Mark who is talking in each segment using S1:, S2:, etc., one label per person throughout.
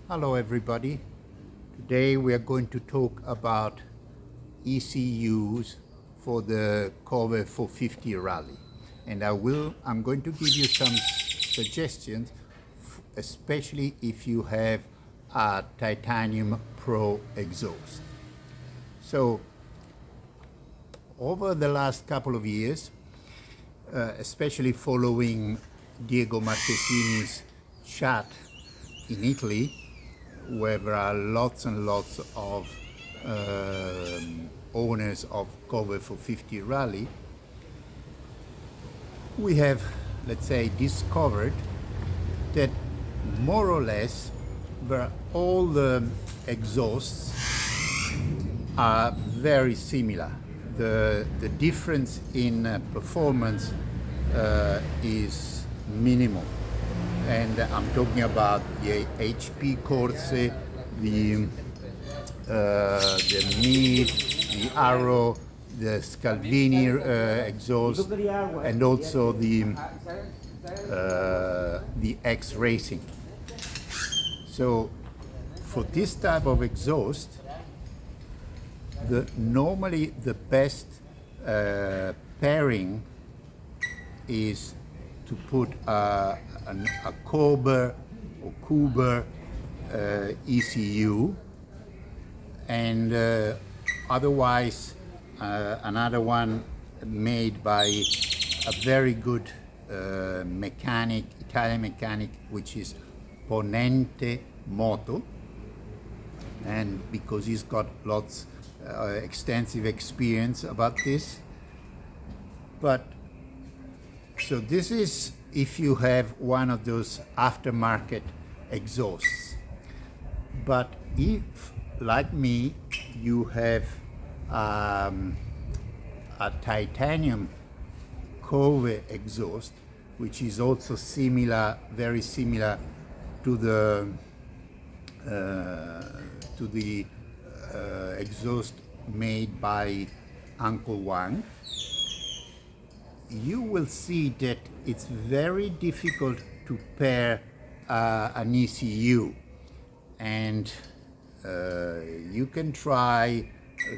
S1: Hello everybody. Today we are going to talk about ECUs for the Kove 450 rally, and I'm going to give you some suggestions, especially if you have a titanium Pro exhaust. So over the last couple of years, especially following Diego Marchesini's chat in Italy, where there are lots and lots of owners of Kove 450 rally, we have, let's say, discovered that more or less all the exhausts are very similar. The difference in performance is minimal. And I'm talking about the HP Corse, the Mir, the Arrow, the Scalvini exhaust, and also the X Racing. So for this type of exhaust, normally the best pairing is to put a Kove or Kove ECU, and otherwise another one made by a very good Italian mechanic, which is Ponente Moto, and because he's got lots extensive experience about this. But so this is if you have one of those aftermarket exhausts. But if, like me, you have a titanium Kove exhaust, which is also very similar to the exhaust made by Uncle Wang, you will see that it's very difficult to pair an ECU, and you can try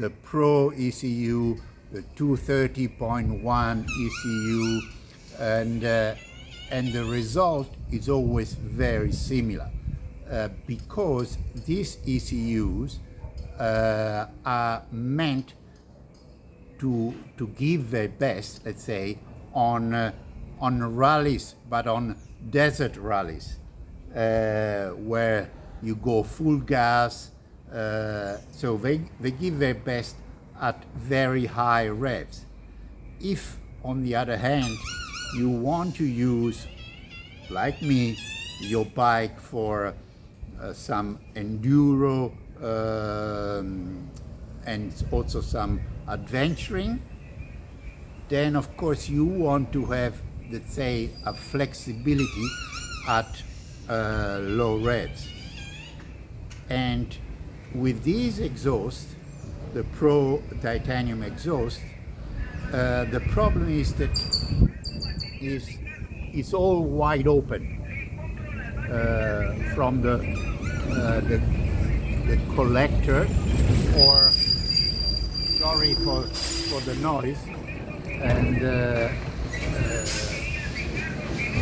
S1: the Pro ECU, the 230.1 ECU, and the result is always very similar, because these ECUs are meant to give their best, let's say, on rallies, but on desert rallies, where you go full gas. So they give their best at very high revs. If, on the other hand, you want to use, like me, your bike for some enduro and also some adventuring, then of course you want to have, let's say, a flexibility at low revs. And with these exhausts, the Pro titanium exhaust, the problem is that it's all wide open from the collector, or sorry for the noise, and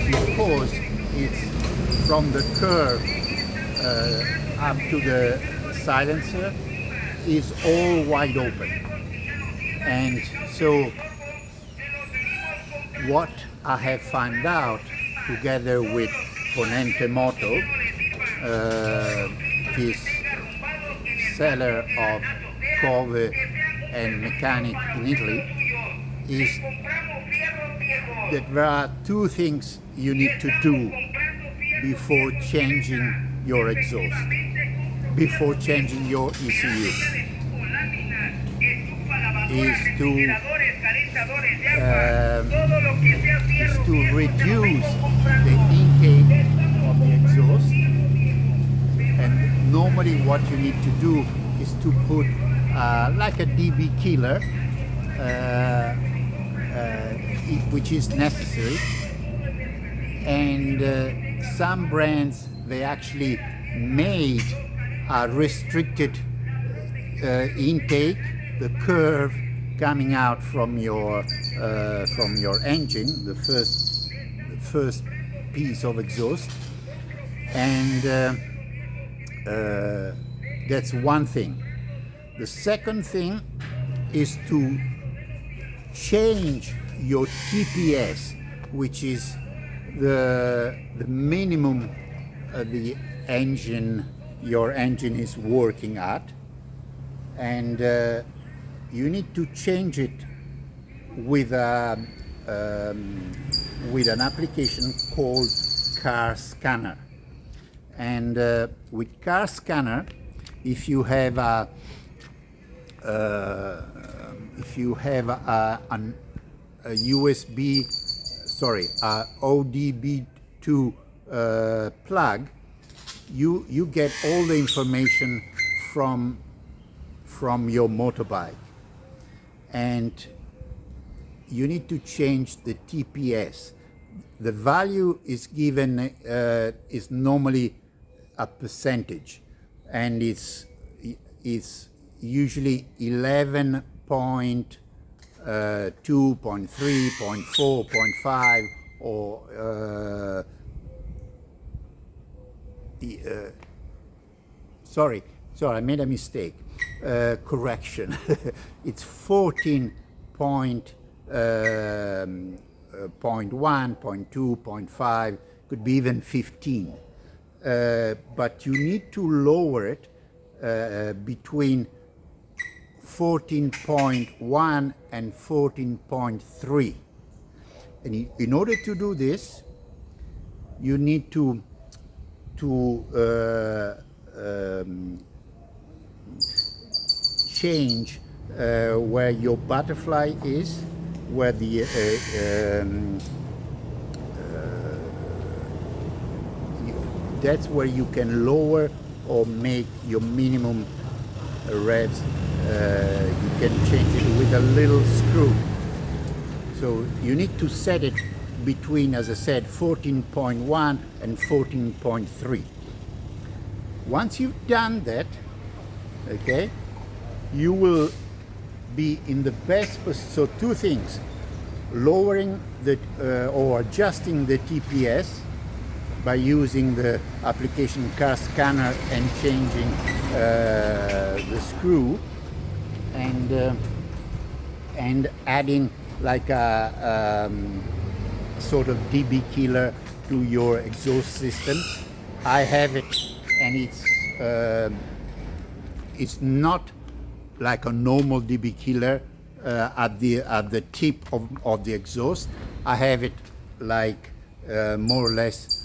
S1: because it's from the curve up to the silencer is all wide open. And so what I have found out, together with Ponente Moto, this seller of Kove and mechanic in Italy, is that there are two things you need to do before changing your exhaust, before changing your ECU, is to reduce the intake of the exhaust. And normally what you need to do is to put like a dB killer, which is necessary. And some brands, they actually made a restricted intake, the curve coming out from your engine, the first piece of exhaust, and that's one thing. The second thing is to change your TPS, which is the minimum your engine is working at, and you need to change it with an application called Car Scanner. And with Car Scanner, if you have a ODB2 plug, you get all the information from your motorbike, and you need to change the TPS. The value is given is normally a percentage, and it's usually 11.2, 0.3, 0.4, 0.5, or sorry, I made a mistake. Correction. It's 14.1, 0.2, 0.5, could be even 15. But you need to lower it between 14.1 and 14.3. And in order to do this, you need to change where your butterfly is, where the that's where you can lower or make your minimum revs. You can change it with a little screw. So you need to set it between, as I said, 14.1 and 14.3. Once you've done that, okay, you will be in the best position. So two things: lowering or adjusting the TPS by using the application Car Scanner and changing the screw, and adding like a sort of DB killer to your exhaust system. I have it, and it's not like a normal DB killer at the tip of the exhaust. I have it like more or less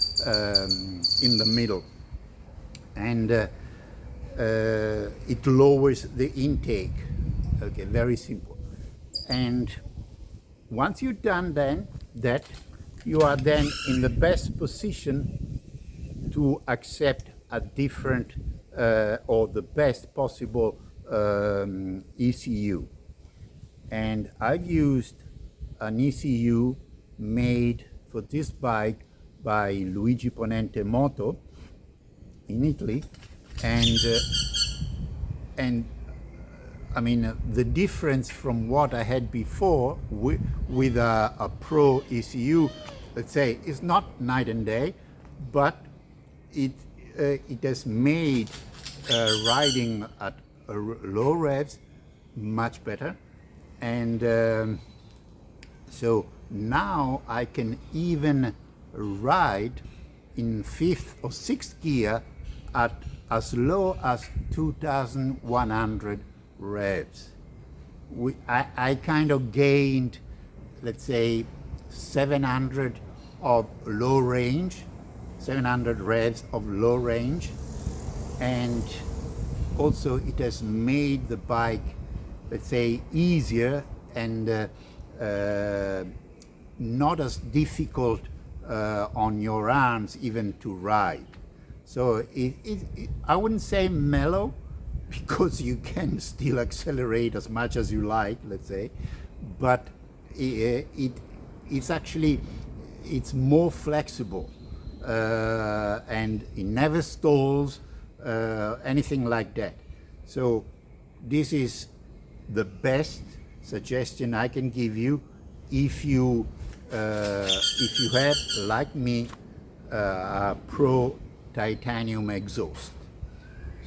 S1: in the middle, and it lowers the intake. Okay, very simple. And once you've done that, you are then in the best position to accept a different or the best possible ECU. And I've used an ECU made for this bike by Luigi Ponente Moto in Italy, and I mean, the difference from what I had before with a Pro ECU, let's say, is not night and day, but it has made riding at low revs much better. And so now I can even ride in 5th or 6th gear at as low as 2,100 revs. I kind of gained, let's say, 700 of low range, 700 revs of low range, and also it has made the bike, let's say, easier and not as difficult on your arms even to ride. So I wouldn't say mellow, because you can still accelerate as much as you like, let's say, but it's more flexible. and it never stalls, anything like that. So this is the best suggestion I can give you if you have, like me, a pro titanium exhaust.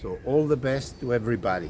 S1: So all the best to everybody.